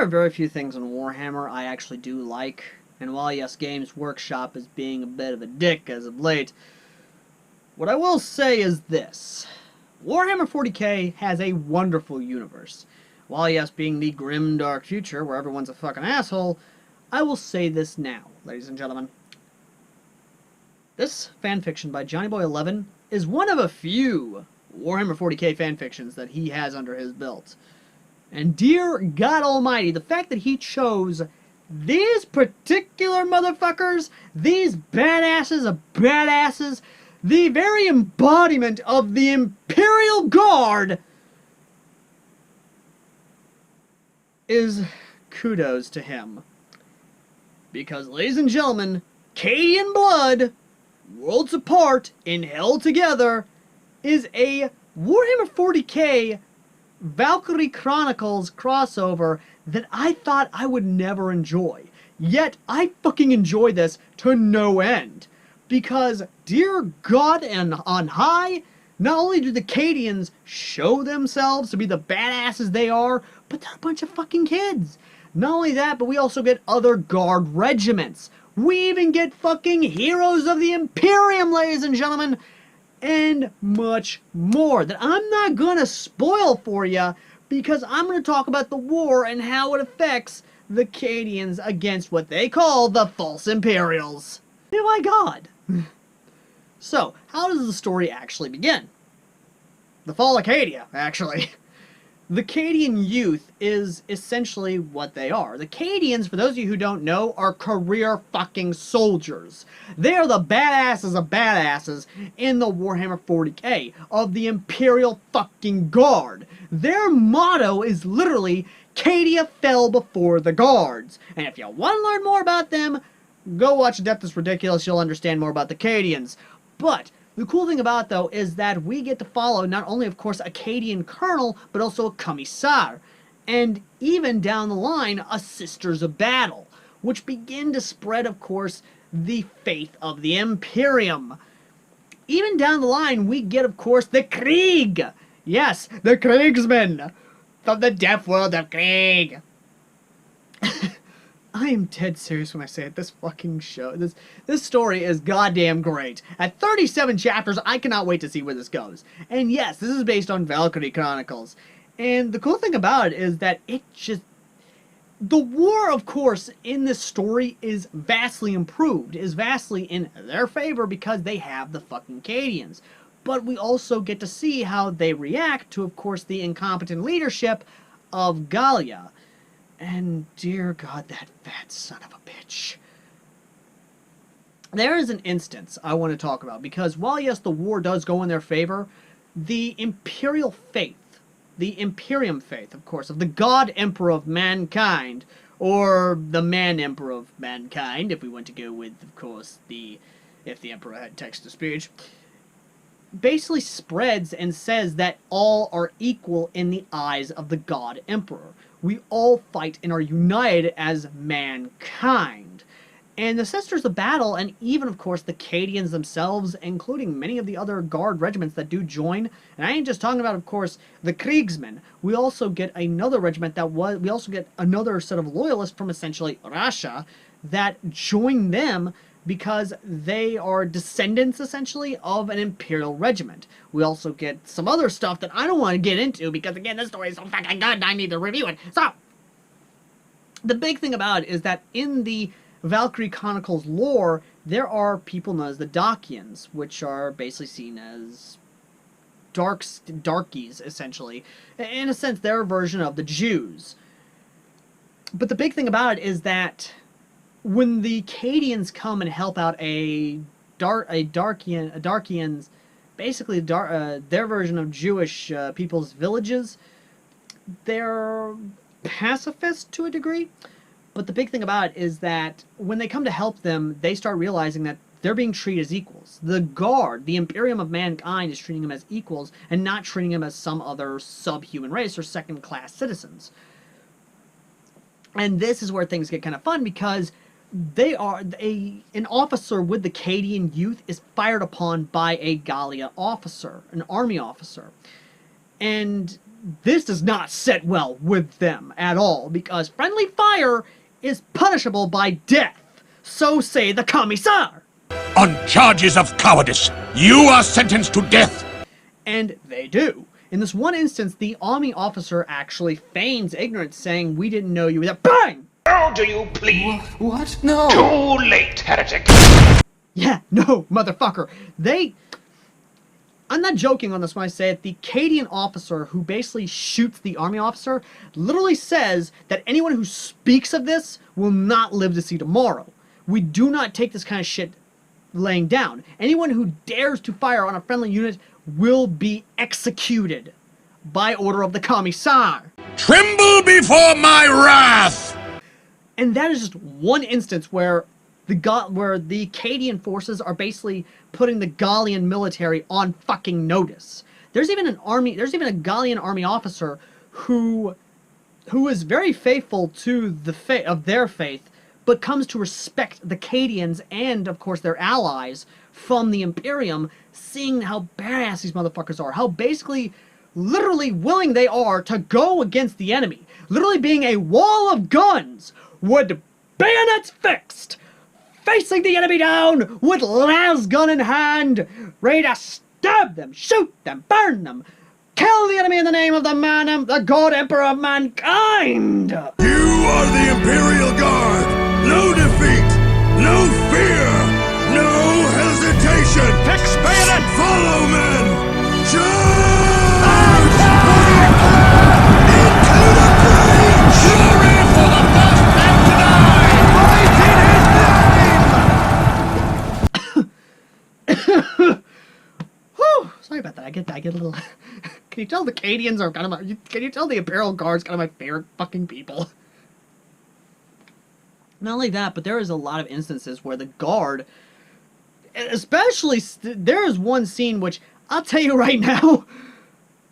There are very few things in Warhammer I actually do like, and while yes, Games Workshop is being a bit of a dick as of late, what I will say is this. Warhammer 40k has a wonderful universe. While yes, being the grim dark future where everyone's a fucking asshole, I will say this now, ladies and gentlemen. This fanfiction by JohnnyBoy11 is one of a few Warhammer 40k fanfictions that he has under his belt. And dear God Almighty, the fact that he chose these particular motherfuckers, these badasses of badasses, the very embodiment of the Imperial Guard, is kudos to him. Because, ladies and gentlemen, Cadian blood, worlds apart, in hell together, is a Warhammer 40k Valkyrie Chronicles crossover that I thought I would never enjoy. Yet, I fucking enjoy this to no end. Because, dear God and on high, not only do the Cadians show themselves to be the badasses they are, but they're a bunch of fucking kids. Not only that, but we also get other Guard regiments. We even get fucking Heroes of the Imperium, ladies and gentlemen. And much more that I'm not gonna spoil for you, because I'm gonna talk about the war and how it affects the Cadians against what they call the False Imperials. Oh my God. So, how does the story actually begin? The fall of Cadia, actually. The Cadian youth is essentially what they are. The Cadians, for those of you who don't know, are career fucking soldiers. They are the badasses of badasses in the Warhammer 40k of the Imperial fucking Guard. Their motto is literally, Cadia fell before the Guards. And if you want to learn more about them, go watch Depth is Ridiculous, you'll understand more about the Cadians. But the cool thing about it, though, is that we get to follow not only, of course, a Cadian colonel, but also a commissar, and even down the line, a Sisters of Battle, which begin to spread, of course, the faith of the Imperium. Even down the line, we get, of course, the Krieg. Yes, the Kriegsmen from the death world of Krieg. I am dead serious when I say it. This fucking show, this story is goddamn great. At 37 chapters, I cannot wait to see where this goes. And yes, this is based on Valkyrie Chronicles. And the cool thing about it is that it just... The war, of course, in this story is vastly improved, is vastly in their favor because they have the fucking Cadians. But we also get to see how they react to, of course, the incompetent leadership of Gallia. And dear God, that fat son of a bitch. There is an instance I want to talk about, because while yes, the war does go in their favor, the Imperial faith, the Imperium faith, of course, of the God Emperor of mankind, or the Man Emperor of mankind, if we want to go with, of course, if the Emperor had text-to-speech, basically spreads and says that all are equal in the eyes of the God Emperor. We all fight and are united as mankind. And the Sisters of Battle, and even, of course, the Cadians themselves, including many of the other Guard regiments that do join, and I ain't just talking about, of course, the Kriegsmen. We also get another regiment we also get another set of loyalists from essentially Russia that join them because they are descendants, essentially, of an Imperial regiment. We also get some other stuff that I don't want to get into, because, again, this story is so fucking good and I need to review it. So, the big thing about it is that in the Valkyrie Chronicles lore, there are people known as the Dacians, which are basically seen as darkies, essentially. In a sense, they're a version of the Jews. But the big thing about it is that when the Cadians come and help out Darkians, basically their version of Jewish people's villages, they're pacifist to a degree. But the big thing about it is that when they come to help them, they start realizing that they're being treated as equals. The Guard, the Imperium of mankind, is treating them as equals and not treating them as some other subhuman race or second-class citizens. And this is where things get kind of fun, because an officer with the Cadian youth is fired upon by a Gallia officer, an army officer. And this does not sit well with them at all, because friendly fire is punishable by death. So say the Commissar. On charges of cowardice, you are sentenced to death. And they do. In this one instance, the army officer actually feigns ignorance, saying, "We didn't know you were there." Bang! How do you plead? What? No! Too late, heretic! Yeah, no, motherfucker. I'm not joking on this when I say it. The Cadian officer who basically shoots the army officer literally says that anyone who speaks of this will not live to see tomorrow. We do not take this kind of shit laying down. Anyone who dares to fire on a friendly unit will be executed by order of the Commissar. Tremble before my wrath! And that is just one instance where the Cadian forces are basically putting the Gallian military on fucking notice. There's even a Gallian army officer who is very faithful to their faith, but comes to respect the Cadians and, of course, their allies from the Imperium, seeing how badass these motherfuckers are, how basically, literally willing they are to go against the enemy, literally being a wall of guns, with bayonets fixed, facing the enemy down, with las gun in hand, ready to stab them, shoot them, burn them, kill the enemy in the name of the God Emperor of mankind! You are the Imperial Guard! No defeat! No fear! No hesitation! Fix bayonet! Follow, men! Charge! Into the breach! Glory for the first man to die! Whew, sorry about that. I get a little... Can you tell the Cadians are kind of my... Can you tell the Imperial Guard's kind of my favorite fucking people? Not only that, but there is a lot of instances where the Guard... Especially... There is one scene which, I'll tell you right now,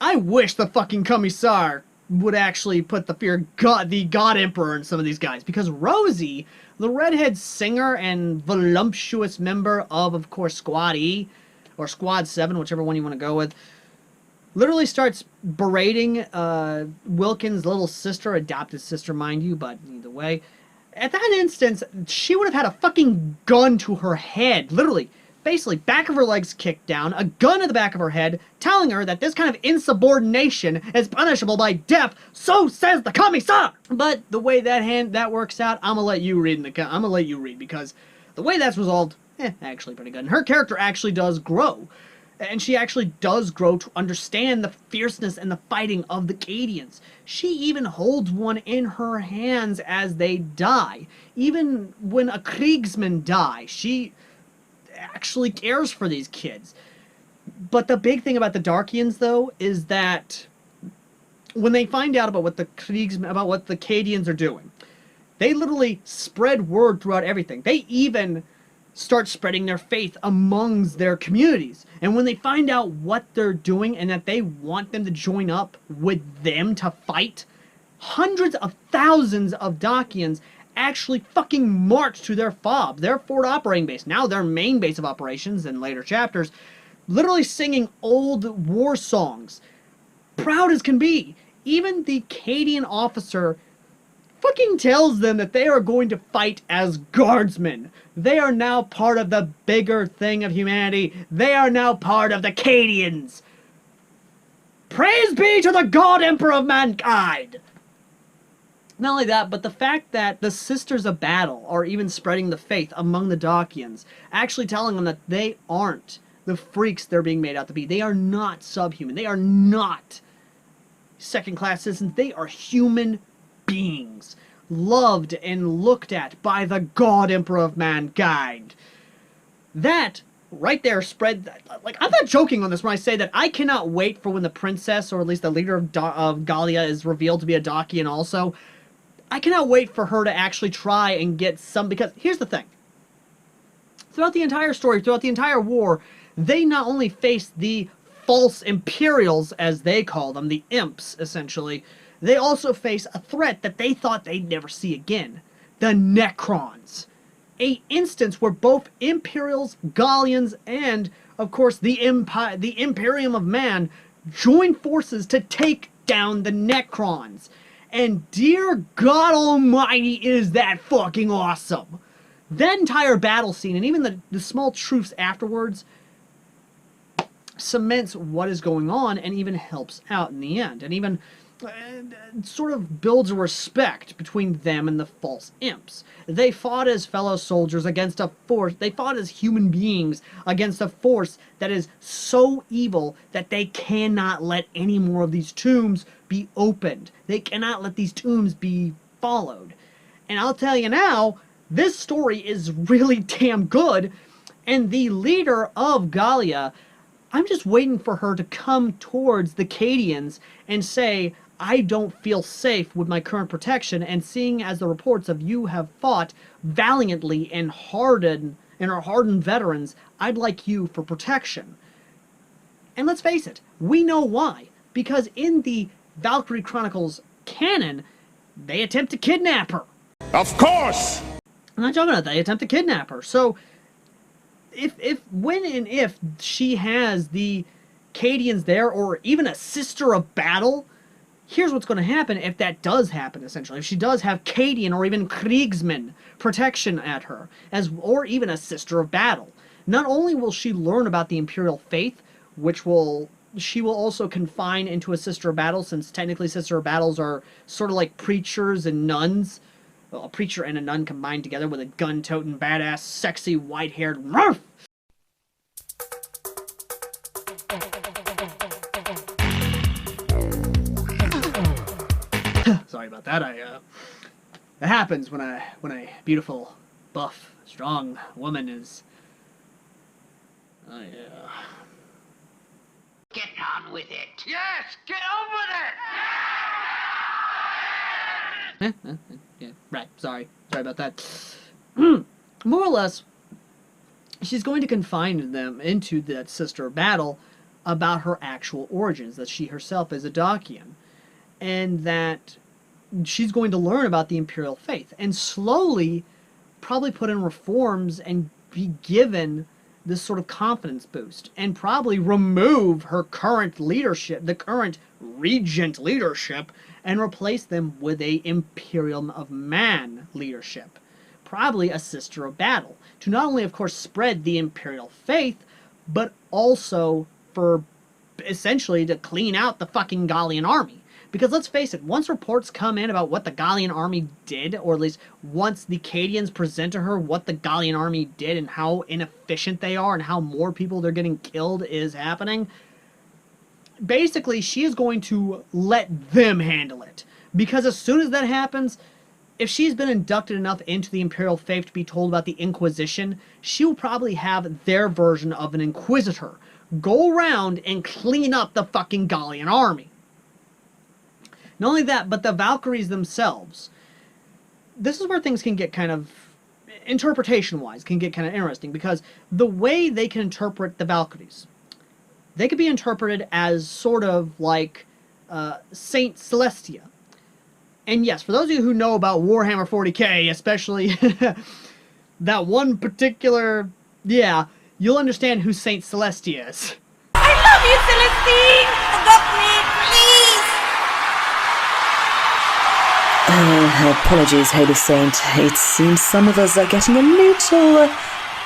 I wish the fucking Commissar would actually put the God Emperor in some of these guys. Because Rosie, the redhead singer and voluptuous member of course, Squad E, or Squad 7, whichever one you want to go with, literally starts berating Wilkins' little sister, adopted sister, mind you, but either way. At that instance, she would have had a fucking gun to her head, literally, basically, back of her legs kicked down, a gun in the back of her head, telling her that this kind of insubordination is punishable by death, so says the Commissar! But the way that works out, I'm gonna let you read, because the way that's resolved, actually pretty good. And her character actually does grow. And she actually does grow to understand the fierceness and the fighting of the Cadians. She even holds one in her hands as they die. Even when a Kriegsman dies, she actually cares for these kids. But the big thing about the Darkians, though, is that when they find out about what the Cadians are doing, they literally spread word throughout everything. They even start spreading their faith amongst their communities. And when they find out what they're doing and that they want them to join up with them to fight, hundreds of thousands of Dacians actually fucking march to their FOB, their forward operating base, now their main base of operations in later chapters, literally singing old war songs. Proud as can be. Even the Cadian officer fucking tells them that they are going to fight as guardsmen. They are now part of the bigger thing of humanity. They are now part of the Cadians. Praise be to the God Emperor of mankind! Not only that, but the fact that the Sisters of Battle are even spreading the faith among the Dacians, actually telling them that they aren't the freaks they're being made out to be. They are not subhuman. They are not second-class citizens. They are human beings, loved and looked at by the God Emperor of mankind. That right there spread, like, I'm not joking on this when I say that I cannot wait for when the princess, or at least the leader of Gallia, is revealed to be a Dacian also. I cannot wait for her to actually try and get some, because here's the thing. Throughout the entire story, throughout the entire war, they not only faced the false Imperials, as they call them, the imps, essentially, they also face a threat that they thought they'd never see again. The Necrons. A instance where both Imperials, Gallians, and, of course, the Imperium of Man join forces to take down the Necrons. And dear God almighty, is that fucking awesome! That entire battle scene, and even the small truths afterwards, cements what is going on and even helps out in the end. And even sort of builds a respect between them and the false imps. They fought as fellow soldiers against a force. They fought as human beings against a force that is so evil that they cannot let any more of these tombs be opened. They cannot let these tombs be followed. And I'll tell you now, this story is really damn good. And the leader of Gallia, I'm just waiting for her to come towards the Cadians and say, I don't feel safe with my current protection, and seeing as the reports of you have fought valiantly and are hardened veterans, I'd like you for protection. And let's face it, we know why. Because in the Valkyrie Chronicles canon, they attempt to kidnap her. Of course! I'm not joking about that. They attempt to kidnap her. So, when and if she has the Cadians there, or even a Sister of Battle, here's what's going to happen if that does happen, essentially. If she does have Cadian or even Kriegsman protection at her, or even a Sister of Battle, not only will she learn about the Imperial Faith, which she will also confine into a Sister of Battle, since technically Sister of Battles are sort of like preachers and nuns. Well, a preacher and a nun combined together with a gun-toting, badass, sexy, white-haired Ruff! Sorry about that. It happens when a beautiful, buff, strong woman is. Oh yeah. Get on with it. Yes, get on with it! Yeah, right. Sorry about that. More or less, she's going to confine them into that Sister Battle about her actual origins, that she herself is a Dacian, and that she's going to learn about the Imperial Faith, and slowly probably put in reforms and be given this sort of confidence boost, and probably remove her current leadership, the current regent leadership, and replace them with a Imperium of Man leadership. Probably a Sister of Battle, to not only, of course, spread the Imperial Faith, but also for, essentially, to clean out the fucking Gallian army. Because let's face it, once reports come in about what the Gallian army did, or at least once the Cadians present to her what the Gallian army did and how inefficient they are and how more people they're getting killed is happening, basically she is going to let them handle it. Because as soon as that happens, if she's been inducted enough into the Imperial Faith to be told about the Inquisition, she'll probably have their version of an Inquisitor go around and clean up the fucking Gallian army. Not only that, but the Valkyries themselves. This is where things can get kind of, interpretation-wise, can get kind of interesting, because the way they can interpret the Valkyries, they could be interpreted as sort of like Saint Celestia. And yes, for those of you who know about Warhammer 40k, especially that one particular, yeah, you'll understand who Saint Celestia is. I love you, Celestine! Adopt me, please! Apologies, Holy Saint. It seems some of us are getting a little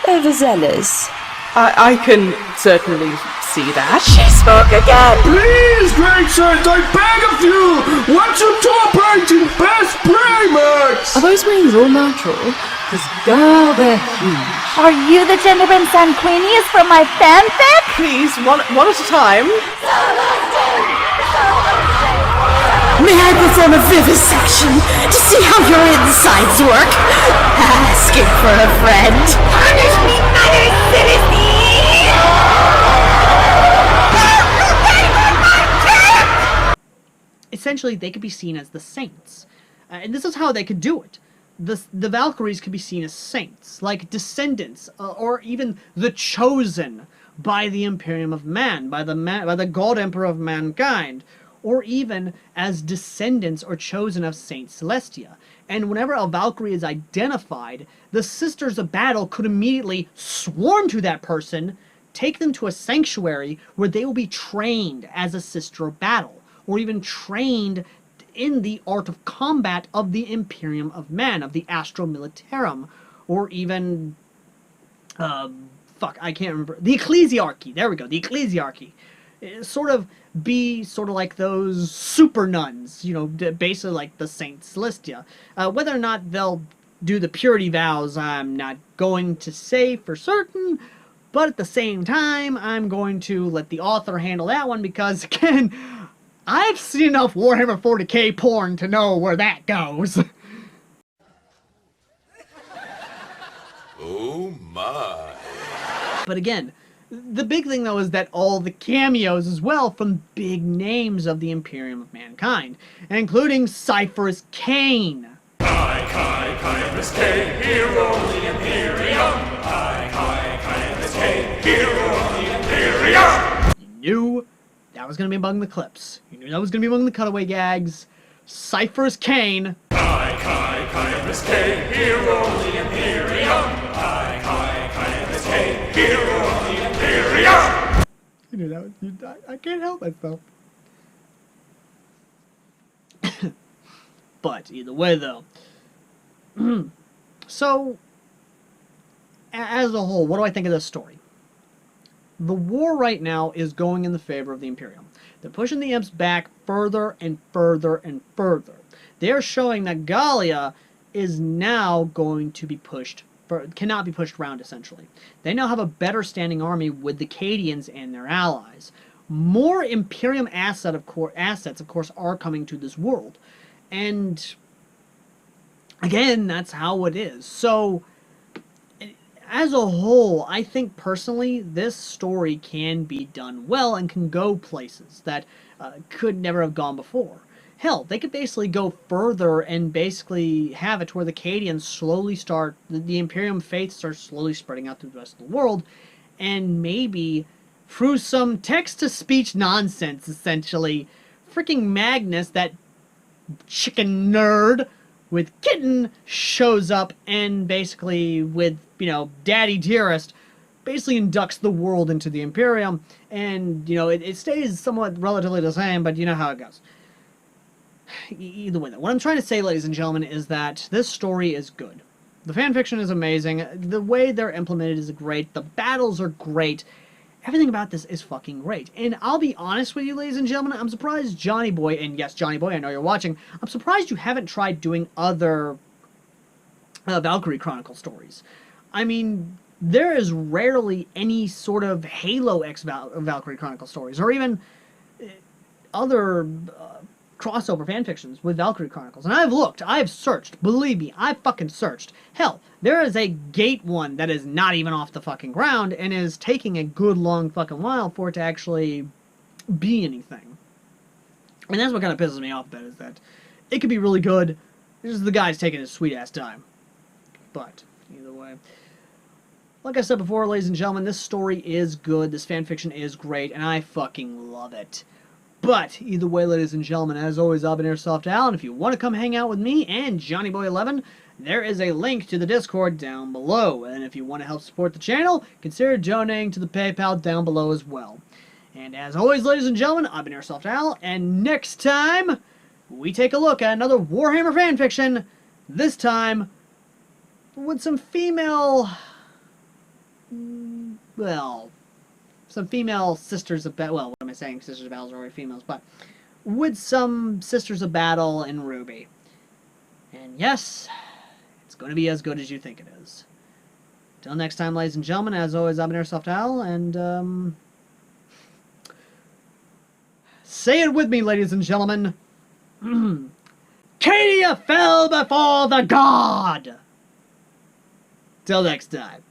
overzealous. I can certainly see that. She spoke again. Please, great saints, I beg of you! What's your top-rated best Primax? Are those wings all natural? Because, girl, they're huge. Are you the gentleman Sanquinius from my fanfic? Please, one at a time. May I perform a vivisection to see how your insides work? Asking for a friend. Punish me, Mother Celestine! Essentially, they could be seen as the saints. And this is how they could do it. The Valkyries could be seen as saints, like descendants, or even the chosen by the Imperium of Man, by the God Emperor of mankind, or even as descendants or chosen of Saint Celestia. And whenever a Valkyrie is identified, the Sisters of Battle could immediately swarm to that person, take them to a sanctuary where they will be trained as a Sister of Battle, or even trained in the art of combat of the Imperium of Man, of the Astro Militarum, or even, I can't remember, the Ecclesiarchy, there we go, the Ecclesiarchy. Sort of like those super nuns, you know, basically like the Saint Celestia. Whether or not they'll do the purity vows, I'm not going to say for certain, but at the same time, I'm going to let the author handle that one because, again, I've seen enough Warhammer 40k porn to know where that goes. Oh my. But again, the big thing though is that all the cameos as well from big names of the Imperium of Mankind, including Cypherus Cain. Caiaphas Cain, hero of the Imperium. Caiaphas Cain, hero of the Imperium. You knew that was going to be among the clips. You knew that was going to be among the cutaway gags. Cypherus Cain. Caiaphas Cain, hero of the Imperium. Caiaphas Cain, hero of the Imperium. You knew that was, I can't help myself. But either way though. So, as a whole, what do I think of this story? The war right now is going in the favor of the Imperium. They're pushing the imps back further and further and further. They're showing that Gallia is now going to be pushed, cannot be pushed around essentially. They now have a better standing army with the Cadians and their allies. More Imperium assets, of course, are coming to this world. And again, that's how it is. So, as a whole, I think personally, this story can be done well and can go places that could never have gone before. Hell, they could basically go further and basically have it where the Cadians slowly start, the Imperium faith starts slowly spreading out through the rest of the world, and maybe through some text-to-speech nonsense, essentially, freaking Magnus, that chicken nerd with Kitten, shows up and basically with, you know, Daddy Dearest, basically inducts the world into the Imperium, and, you know, it stays somewhat relatively the same, but you know how it goes. Either way, though, what I'm trying to say, ladies and gentlemen, is that this story is good. The fanfiction is amazing, the way they're implemented is great, the battles are great, everything about this is fucking great. And I'll be honest with you, ladies and gentlemen, I'm surprised Johnny Boy, and yes, Johnny Boy, I know you're watching, I'm surprised you haven't tried doing other Valkyrie Chronicle stories. I mean, there is rarely any sort of Halo X Valkyrie Chronicle stories, or even other crossover fanfictions with Valkyrie Chronicles. And I've looked, I've searched, believe me, I've fucking searched. Hell, there is a Gate one that is not even off the fucking ground, and is taking a good long fucking while for it to actually be anything. And that's what kind of pisses me off about it, is that it could be really good, it's just the guy's taking his sweet ass time. But, either way. Like I said before, ladies and gentlemen, this story is good, this fanfiction is great, and I fucking love it. But, either way, ladies and gentlemen, as always, I've been Airsoft Al, and if you want to come hang out with me and Johnny Boy 11, there is a link to the Discord down below. And if you want to help support the channel, consider donating to the PayPal down below as well. And as always, ladies and gentlemen, I've been Airsoft Al, and next time, we take a look at another Warhammer fanfiction, this time with some female, well, some female sisters of battle. Well, what am I saying? Sisters of battle are already females, but with some sisters of battle in Ruby. And yes, it's going to be as good as you think it is. Till next time, ladies and gentlemen, as always, I've been Airsoft Al, and say it with me, ladies and gentlemen. Cadia fell before the god! Till next time.